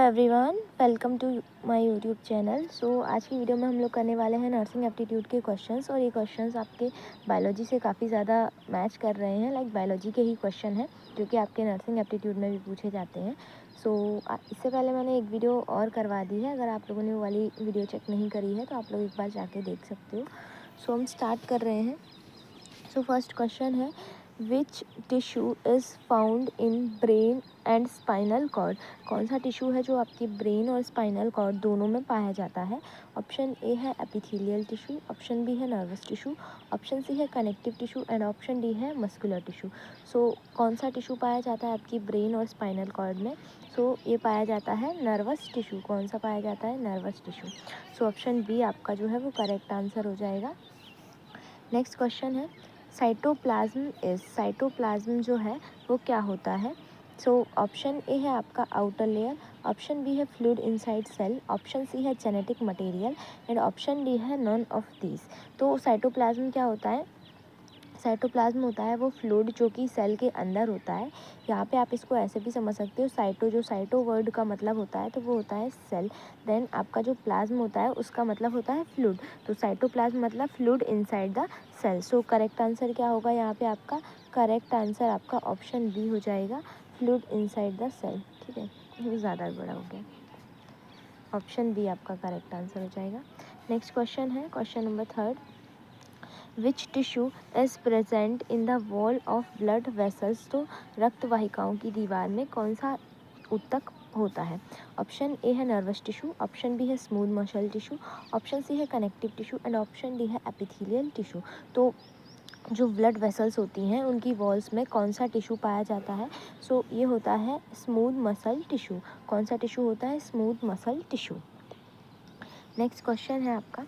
Everyone, welcome to my YouTube channel. आज की video में हम लोग करने वाले हैं नर्सिंग एप्टीट्यूड के क्वेश्चंस। और ये क्वेश्चंस आपके बायोलॉजी से काफ़ी ज़्यादा मैच कर रहे हैं। लाइक बायोलॉजी के ही क्वेश्चन हैं जो कि आपके नर्सिंग एप्टीट्यूड में भी पूछे जाते हैं। इससे पहले मैंने एक वीडियो और करवा दी है। अगर आप लोगों ने वो वाली वीडियो चेक नहीं करी है तो आप लोग एक बार जाके देख सकते हो। हम स्टार्ट कर रहे हैं। फर्स्ट क्वेश्चन है, which tissue is found in brain and spinal cord. कौन सा टिश्यू है जो आपकी ब्रेन और स्पाइनल कॉर्ड दोनों में पाया जाता है? ऑप्शन ए है एपिथेलियल टिश्यू, ऑप्शन बी है नर्वस टिश्यू, ऑप्शन सी है connective tissue and option D है मस्कुलर टिश्यू। कौन सा टिश्यू पाया जाता है आपकी ब्रेन और स्पाइनल कॉर्ड में? ये पाया जाता है नर्वस टिश्यू। कौन सा पाया जाता है? Nervous tissue. ऑप्शन बी आपका जो है वो करेक्ट आंसर हो जाएगा। नेक्स्ट क्वेश्चन है, साइटोप्लाज्म जो है वो क्या होता है? ऑप्शन ए है आपका आउटर लेयर, ऑप्शन बी है fluid inside cell, option C है genetic material and option D है नॉन ऑफ दीज। साइटोप्लाज्म क्या होता है? साइटोप्लाज्म होता है वो फ्लूइड जो कि सेल के अंदर होता है। यहाँ पे आप इसको ऐसे भी समझ सकते हो, साइटो वर्ड का मतलब होता है तो वो होता है सेल। देन आपका जो प्लाज्म होता है उसका मतलब होता है फ्लूइड। साइटोप्लाज्म मतलब fluid inside the cell. Correct answer क्या होगा यहाँ पे आपका? करेक्ट आंसर आपका ऑप्शन बी हो जाएगा, फ्लूइड इनसाइड द सेल। ठीक है, ये ज़्यादा बड़ा हो गया। ऑप्शन बी आपका करेक्ट आंसर हो जाएगा। नेक्स्ट क्वेश्चन है, question number third, which tissue is present in the wall of blood vessels. रक्त वाहिकाओं की दीवार में कौन सा ऊतक होता है? ऑप्शन ए है नर्वस टिश्यू, ऑप्शन बी है smooth muscle tissue, option C है connective tissue and option D है एपिथेलियल टिश्यू। जो ब्लड वेसल्स होती हैं उनकी वॉल्स में कौन सा टिश्यू पाया जाता है? ये होता है स्मूथ मसल टिश्यू। कौन सा टिश्यू होता है? Smooth muscle tissue. Next question है आपका,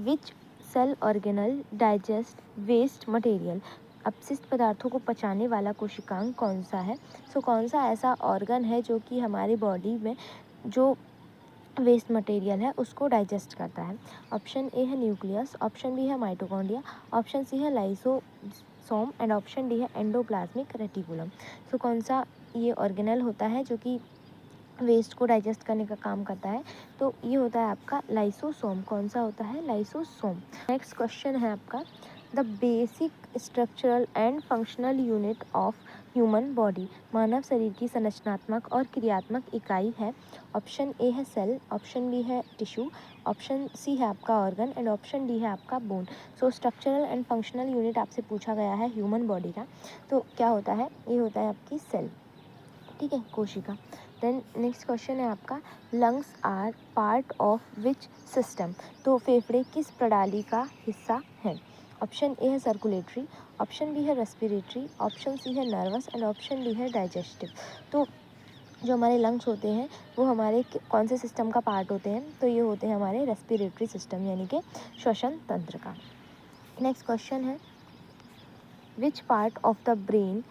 which cell organelle digest waste material. अपशिष्ट पदार्थों को पचाने वाला कोशिकांग कौन सा है? कौन सा ऐसा ऑर्गन है जो कि हमारी बॉडी में जो वेस्ट मटेरियल है उसको डाइजेस्ट करता है? ऑप्शन ए है न्यूक्लियस, ऑप्शन बी है माइटोकॉन्ड्रिया, ऑप्शन सी है लाइसोसोम एंड ऑप्शन डी है एंडोप्लाज्मिक रेटिकुलम। कौन सा ये ऑर्गेनल होता है जो कि वेस्ट को डाइजेस्ट करने का काम करता है? ये होता है आपका लाइसोसोम। कौन सा होता है? लाइसोसोम। नेक्स्ट क्वेश्चन है आपका, the basic structural and functional unit of human body. मानव शरीर की संरचनात्मक और क्रियात्मक इकाई है। ऑप्शन ए है सेल, ऑप्शन बी है टिश्यू, ऑप्शन सी है आपका ऑर्गन एंड ऑप्शन डी है आपका bone. Structural and functional unit आपसे पूछा गया है ह्यूमन बॉडी का, क्या होता है? ये होता है आपकी सेल। ठीक है, कोशिका। देन नेक्स्ट क्वेश्चन है आपका, lungs are part of which system. फेफड़े किस प्रणाली का हिस्सा है? ऑप्शन ए है सर्कुलेटरी, ऑप्शन बी है रेस्पिरेटरी, ऑप्शन सी है नर्वस एंड ऑप्शन डी है डाइजेस्टिव। जो हमारे लंग्स होते हैं वो हमारे कौन से सिस्टम का पार्ट होते हैं? ये होते हैं हमारे रेस्पिरेटरी सिस्टम यानी कि श्वसन तंत्र का। नेक्स्ट क्वेश्चन है, विच part of the brain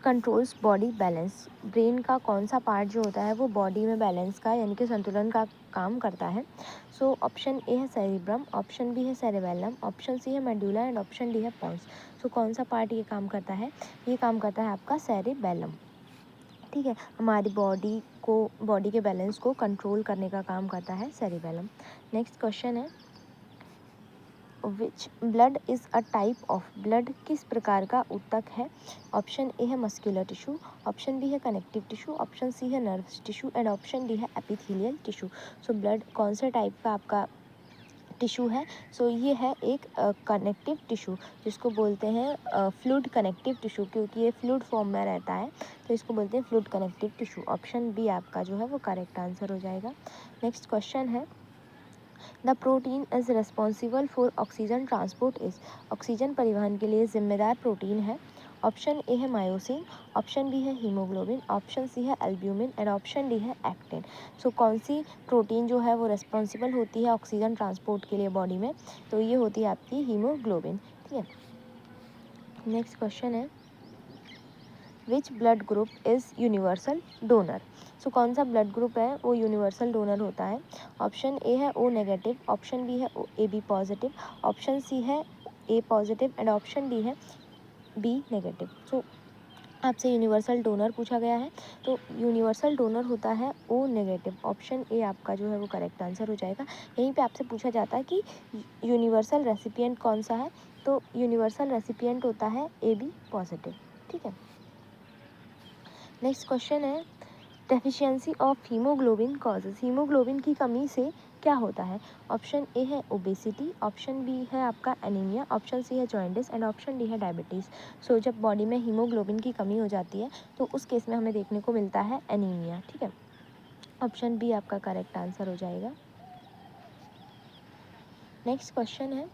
controls body balance. Brain का कौन सा पार्ट जो होता है वो बॉडी में बैलेंस का यानी कि संतुलन का काम करता है? ऑप्शन ए है सेरिब्रम, ऑप्शन बी है सेरेबेलम, ऑप्शन सी है मेडुला एंड ऑप्शन डी है पॉन्स। कौन सा पार्ट ये काम करता है? ये काम करता है आपका सेरेबेलम। ठीक है, हमारी बॉडी के बैलेंस को कंट्रोल करने का काम करता है सेरेबेलम। नेक्स्ट क्वेश्चन है, which blood is a type of blood. किस प्रकार का ऊतक है? ऑप्शन ए है मस्कुलर टिश्यू, ऑप्शन बी है कनेक्टिव टिश्यू, ऑप्शन सी है nervous tissue and option D है एपिथेलियल टिश्यू। ब्लड कौन से टाइप का आपका टिश्यू है? ये है एक कनेक्टिव टिश्यू जिसको बोलते हैं फ्लूइड कनेक्टिव टिश्यू, क्योंकि ये फ्लूइड फॉर्म में रहता है तो इसको बोलते हैं fluid connective tissue. Option B आपका जो है वो करेक्ट आंसर हो जाएगा। नेक्स्ट क्वेश्चन है, the protein is responsible for oxygen transport is. Oxygen परिवहन के लिए जिम्मेदार प्रोटीन है? ऑप्शन ए है मायोसिन, ऑप्शन बी है हीमोग्लोबिन, ऑप्शन सी है एल्ब्यूमिन एंड ऑप्शन डी है एक्टिन। कौन सी प्रोटीन जो है वो रिस्पॉन्सिबल होती है ऑक्सीजन ट्रांसपोर्ट के लिए बॉडी में? ये होती है आपकी हीमोग्लोबिन। ठीक है, नेक्स्ट क्वेश्चन है, which blood group is universal donor. कौन सा ब्लड ग्रुप है वो यूनिवर्सल डोनर होता है? ऑप्शन ए है ओ नेगेटिव, ऑप्शन बी है A B positive, option C है A positive and option D है बी नेगेटिव। आपसे यूनिवर्सल डोनर पूछा गया है, तो यूनिवर्सल डोनर होता है ओ नेगेटिव। ऑप्शन ए आपका जो है वो करेक्ट आंसर हो जाएगा। यहीं पे आपसे पूछा जाता है कि यूनिवर्सल रेसिपिएंट कौन सा है, तो यूनिवर्सल रेसिपिएंट होता है ए बी पॉजिटिव। ठीक है, नेक्स्ट क्वेश्चन है deficiency of haemoglobin causes. Haemoglobin की कमी से क्या होता है? ऑप्शन ए है ओबेसिटी, ऑप्शन बी है आपका एनीमिया, ऑप्शन सी है जॉइंटिस एंड ऑप्शन डी है डायबिटीज़। सो जब बॉडी में हीमोग्लोबिन की कमी हो जाती है तो उस केस में हमें देखने को मिलता है एनीमिया। ठीक है, ऑप्शन बी आपका करेक्ट आंसर हो जाएगा। नेक्स्ट क्वेश्चन है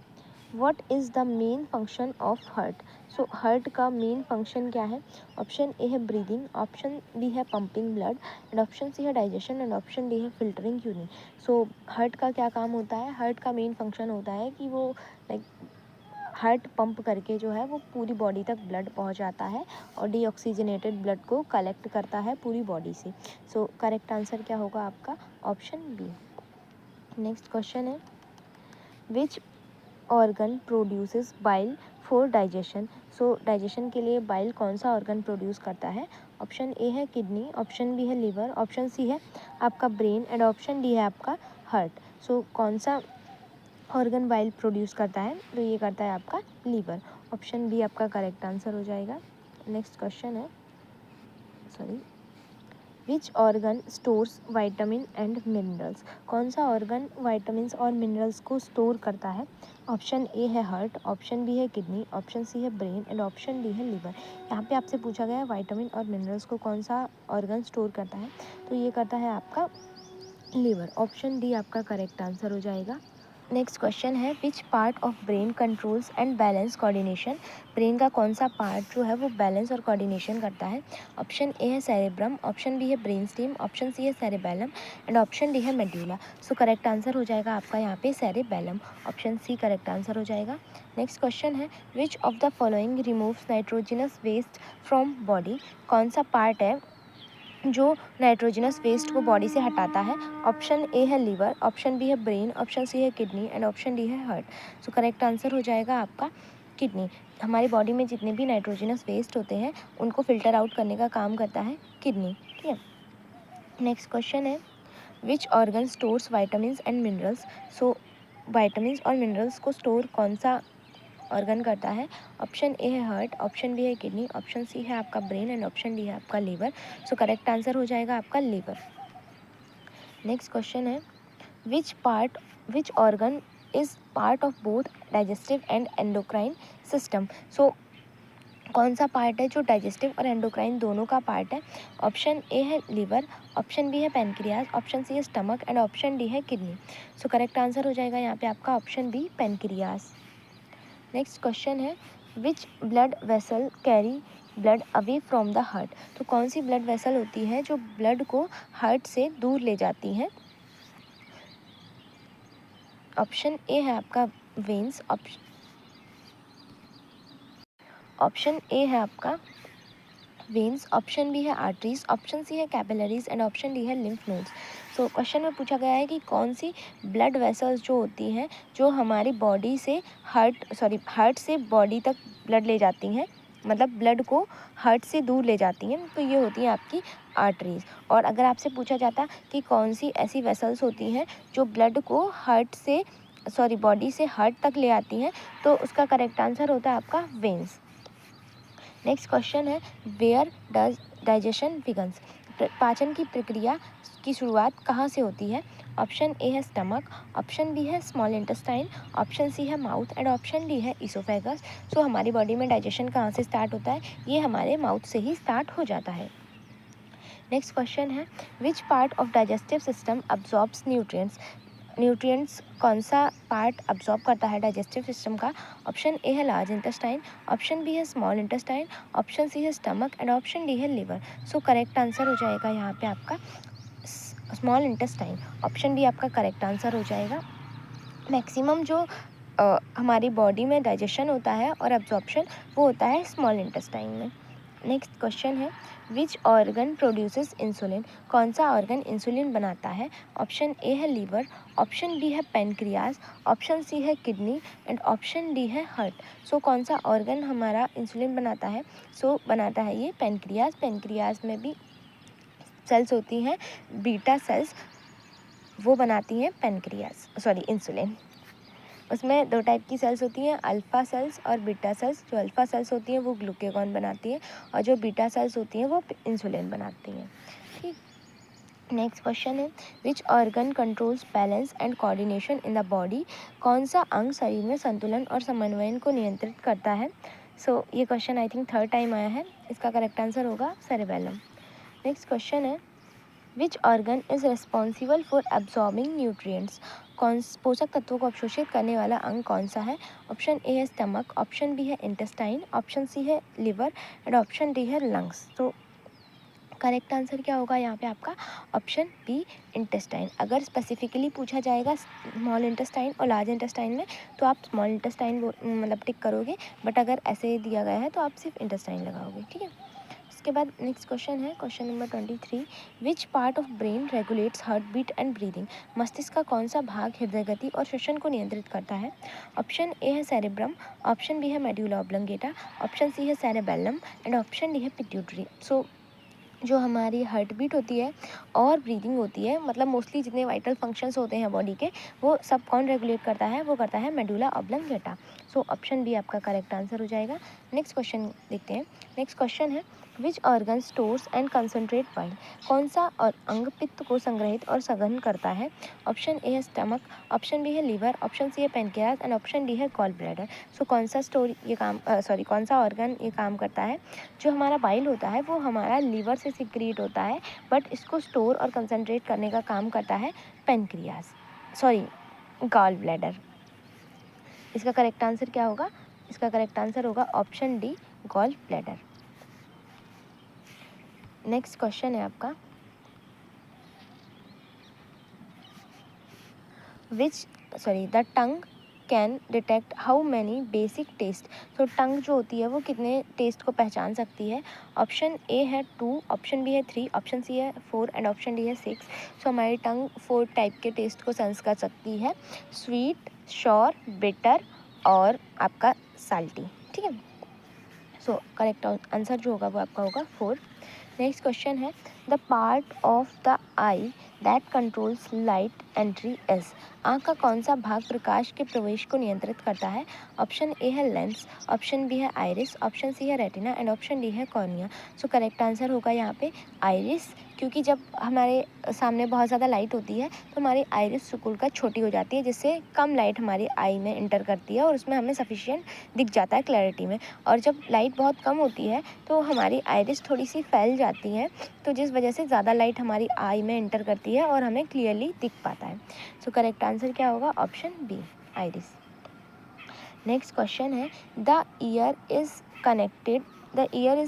what is the main function of heart. So heart का मेन फंक्शन क्या है? ऑप्शन ए है ब्रीदिंग, ऑप्शन बी है pumping blood and option C है डाइजेशन एंड ऑप्शन डी है फिल्टरिंग यूरिन। सो हार्ट का क्या काम होता है? हार्ट का मेन फंक्शन होता है कि वो लाइक हार्ट पंप करके जो है वो पूरी बॉडी तक ब्लड पहुंचाता है और डीऑक्सीजनेटेड ब्लड को कलेक्ट करता है पूरी बॉडी से। सो करेक्ट आंसर क्या होगा आपका? Option B. नेक्स्ट क्वेश्चन है which organ produces bile for digestion. So digestion के लिए बाइल कौन सा ऑर्गन प्रोड्यूस करता है? ऑप्शन ए है किडनी, ऑप्शन बी है लीवर, ऑप्शन सी है आपका ब्रेन एंड ऑप्शन डी है आपका हार्ट। सो कौन सा ऑर्गन बाइल प्रोड्यूस करता है? तो ये करता है आपका लीवर। ऑप्शन बी आपका करेक्ट आंसर हो जाएगा। नेक्स्ट क्वेश्चन है which organ stores vitamin and minerals. कौन सा ऑर्गन वाइटामिन और मिनरल्स को स्टोर करता है? ऑप्शन ए है हार्ट, ऑप्शन बी है किडनी, ऑप्शन सी है ब्रेन एंड ऑप्शन डी है लीवर। यहाँ पे आपसे पूछा गया है वाइटामिन और मिनरल्स को कौन सा ऑर्गन स्टोर करता है, तो ये करता है आपका लीवर। ऑप्शन डी आपका करेक्ट आंसर हो जाएगा। नेक्स्ट क्वेश्चन है विच part of brain controls and balance coordination. Brain का कौन सा पार्ट जो है वो बैलेंस और कोऑर्डिनेशन करता है? ऑप्शन ए है सेरेब्रम, ऑप्शन बी है ब्रेन स्टेम, ऑप्शन सी है सेरेबेलम एंड ऑप्शन डी है मेड्यूला। सो करेक्ट आंसर हो जाएगा आपका यहाँ पे cerebellum. Option C correct answer हो जाएगा। नेक्स्ट क्वेश्चन है which of the following removes nitrogenous waste from body. कौन सा पार्ट है जो नाइट्रोजनस वेस्ट को बॉडी से हटाता है? ऑप्शन ए है लीवर, ऑप्शन बी है ब्रेन, ऑप्शन सी है किडनी एंड ऑप्शन डी है हार्ट। सो करेक्ट आंसर हो जाएगा आपका किडनी। हमारी बॉडी में जितने भी नाइट्रोजनस वेस्ट होते हैं उनको फिल्टर आउट करने का काम करता है किडनी। ठीक है, नेक्स्ट क्वेश्चन है which organ stores vitamin and minerals. So vitamin और मिनरल्स को स्टोर कौन सा ऑर्गन करता है? ऑप्शन ए है हार्ट, ऑप्शन बी है किडनी, ऑप्शन सी है आपका ब्रेन एंड ऑप्शन डी है आपका लीवर। सो करेक्ट आंसर हो जाएगा आपका लीवर। नेक्स्ट क्वेश्चन है which organ is part of both digestive and endocrine system. So कौन सा पार्ट है जो डाइजेस्टिव और एंडोक्राइन दोनों का पार्ट है? ऑप्शन ए है लीवर, ऑप्शन बी है पेनक्रियाज, ऑप्शन सी है स्टमक एंड ऑप्शन डी है किडनी। सो करेक्ट आंसर हो जाएगा यहाँ पे आपका option B pancreas. Next question है which blood vessel carry blood away from the heart. तो कौन सी ब्लड वेसल होती है जो ब्लड को हार्ट से दूर ले जाती हैं? ऑप्शन ए है आपका वेन्स, ऑप्शन ए है आपका वेन्स, ऑप्शन बी है आर्टरीज, ऑप्शन सी है कैपिलरीज एंड ऑप्शन डी है लिम्फ नोड्स। सो क्वेश्चन में पूछा गया है कि कौन सी ब्लड वेसल्स जो होती हैं जो हमारी बॉडी से हार्ट से बॉडी तक ब्लड ले जाती हैं, मतलब ब्लड को हार्ट से दूर ले जाती हैं, तो ये होती हैं आपकी आर्टरीज। और अगर आपसे पूछा जाता कि कौन सी ऐसी वेसल्स होती हैं जो ब्लड को बॉडी से हार्ट तक ले आती हैं, तो उसका करेक्ट आंसर होता है आपका वेन्स। नेक्स्ट क्वेश्चन है वेयर डज डाइजेशन बिगन्स। पाचन की प्रक्रिया की शुरुआत कहाँ से होती है? ऑप्शन ए है स्टमक, ऑप्शन बी है स्मॉल इंटेस्टाइन, ऑप्शन सी है माउथ एंड ऑप्शन डी है इसोफेगस। सो हमारी बॉडी में डाइजेशन कहाँ से स्टार्ट होता है? ये हमारे माउथ से ही स्टार्ट हो जाता है। नेक्स्ट क्वेश्चन है विच part of digestive system absorbs nutrients कौन सा पार्ट अब्जॉर्ब करता है डाइजेस्टिव सिस्टम का? ऑप्शन ए है लार्ज इंटेस्टाइन, ऑप्शन बी है स्मॉल इंटेस्टाइन, ऑप्शन सी है स्टमक एंड ऑप्शन डी है लिवर। सो करेक्ट आंसर हो जाएगा यहाँ पे आपका स्मॉल इंटेस्टाइन। ऑप्शन डी आपका करेक्ट आंसर हो जाएगा। मैक्सिमम जो हमारी बॉडी में डाइजेशन होता है और एब्जॉर्प्शन वो होता है स्मॉल इंटेस्टाइन में। नेक्स्ट क्वेश्चन है विच ऑर्गन प्रोड्यूसेस इंसुलिन, कौन सा ऑर्गन इंसुलिन बनाता है। ऑप्शन ए है लीवर, ऑप्शन बी है पेनक्रियाज, ऑप्शन सी है किडनी एंड ऑप्शन डी है हार्ट। सो कौन सा ऑर्गन हमारा इंसुलिन बनाता है। सो बनाता है ये पेनक्रियाज। पेनक्रियाज में भी सेल्स होती हैं बीटा सेल्स, वो बनाती हैं इंसुलिन। उसमें दो टाइप की सेल्स होती हैं, अल्फ़ा सेल्स और बीटा सेल्स। जो अल्फ़ा सेल्स होती हैं वो ग्लूकेगॉन बनाती हैं और जो बीटा सेल्स होती हैं वो इंसुलिन बनाती हैं। ठीक। नेक्स्ट क्वेश्चन है which organ controls balance and coordination in the body, कौन सा अंग शरीर में संतुलन और समन्वयन को नियंत्रित करता है। सो ये question I think third time आया है। इसका करेक्ट आंसर होगा सेरेबेलम। नेक्स्ट क्वेश्चन है which organ is responsible for absorbing nutrients, कौन पोषक तत्वों को अवशोषित करने वाला अंग कौन सा है। ऑप्शन ए है स्टमक, ऑप्शन बी है इंटेस्टाइन, ऑप्शन सी है लिवर एंड ऑप्शन डी है लंग्स। तो करेक्ट आंसर क्या होगा यहाँ पे आपका ऑप्शन बी इंटेस्टाइन। अगर स्पेसिफिकली पूछा जाएगा स्मॉल इंटेस्टाइन और लार्ज इंटेस्टाइन में तो आप स्मॉल इंटेस्टाइन मतलब टिक करोगे, बट अगर ऐसे दिया गया है तो आप सिर्फ इंटेस्टाइन लगाओगे। ठीक है। उसके बाद नेक्स्ट क्वेश्चन है question number 23 which part of brain regulates heart beat and breathing, मस्तिष्क का कौन सा भाग हृदय गति और श्वसन को नियंत्रित करता है। ऑप्शन ए है सेरेब्रम, ऑप्शन बी है मेड्यूला ऑब्लंगेटा, ऑप्शन सी है सेरेबेलम एंड ऑप्शन डी है पिट्यूटरी। सो जो हमारी हार्ट बीट होती है और ब्रीदिंग होती है, मतलब मोस्टली जितने वाइटल फंक्शंस होते हैं बॉडी के, वो सब कौन रेगुलेट करता है, वो करता है medulla oblongata. So option B आपका करेक्ट आंसर हो जाएगा। नेक्स्ट क्वेश्चन देखते हैं। नेक्स्ट क्वेश्चन है which organ stores and concentrate wine, कौन सा और अंग पित्त को संग्रहित और सघन करता है। ऑप्शन ए है स्टमक, ऑप्शन बी है लीवर, ऑप्शन सी है पेनक्रियाज एंड ऑप्शन डी है गॉल ब्लैडर। सो कौन सा ऑर्गन ये काम करता है। जो हमारा बाइल होता है वो हमारा लीवर से सिक्रीट होता है, बट इसको स्टोर और कंसंट्रेट करने का काम करता है गॉल ब्लैडर। इसका करेक्ट आंसर क्या होगा। इसका करेक्ट आंसर होगा option D gall bladder. Next question है आपका the tongue can detect how many basic taste. तो टंग जो होती है वो कितने टेस्ट को पहचान सकती है। ऑप्शन ए है 2, ऑप्शन बी है 3, ऑप्शन सी है 4 एंड ऑप्शन डी है 6। सो हमारी टंग 4 टाइप के टेस्ट को सेंस कर सकती है, स्वीट, श्योर, बिटर और आपका साल्टी। ठीक है। सो करेक्ट आंसर जो होगा वो आपका होगा 4। नेक्स्ट क्वेश्चन है the part of the I that controls light entry is, आँख का कौन सा भाग प्रकाश के प्रवेश को नियंत्रित करता है। ऑप्शन ए है लेंस, ऑप्शन बी है आइरिस, ऑप्शन सी है रेटिना एंड ऑप्शन डी है कॉर्निया। सो करेक्ट आंसर होगा यहाँ पे आइरिस, क्योंकि जब हमारे सामने बहुत ज़्यादा लाइट होती है तो हमारी आइरिस सिकुड़ कर छोटी हो जाती है, जिससे कम लाइट हमारी आई में इंटर करती है और उसमें हमें सफिशिएंट दिख जाता है क्लैरिटी में। और जब लाइट बहुत कम होती है तो हमारी आइरिस थोड़ी सी फैल जाती है, तो जिस वजह से ज़्यादा लाइट हमारी आई में इंटर करती है और हमें क्लियरली दिख पाता है। सो करेक्ट आंसर क्या होगा option B iris. Next question है the ear is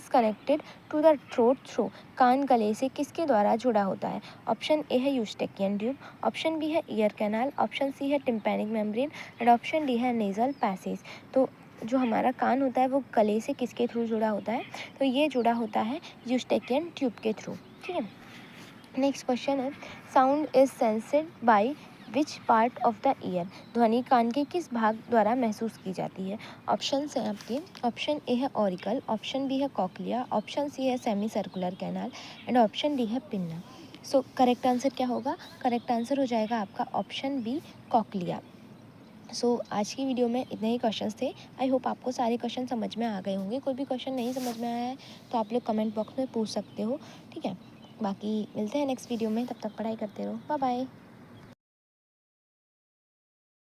connected to the throat through, कान गले से किसके द्वारा जुड़ा होता है। ऑप्शन ए है यूस्टेकियन ट्यूब, ऑप्शन बी है ईयर कैनाल, ऑप्शन सी है tympanic membrane and option D है नेजल पैसेज। तो जो हमारा कान होता है वो गले से किसके थ्रू जुड़ा होता है, तो ये जुड़ा होता है यूस्टेकियन ट्यूब के थ्रू। ठीक है। नेक्स्ट क्वेश्चन है sound is sensed by which part of the year, ध्वनि कान के किस भाग द्वारा महसूस की जाती है। ऑप्शन है आपके, ऑप्शन ए है ऑरिकल, ऑप्शन बी है कॉकलिया, ऑप्शन सी है semi circular canal and option D है पिन्ना। सो करेक्ट आंसर क्या होगा। करेक्ट आंसर हो जाएगा आपका ऑप्शन बी कॉकलिया। सो आज की वीडियो में इतने ही क्वेश्चंस थे। आई होप आपको सारे क्वेश्चन समझ में आ गए होंगे। कोई भी क्वेश्चन नहीं समझ में आया है तो आप लोग कमेंट बॉक्स में पूछ सकते हो। ठीक है। बाकी मिलते हैं नेक्स्ट वीडियो में, तब तक पढ़ाई करते रहो। Bye bye.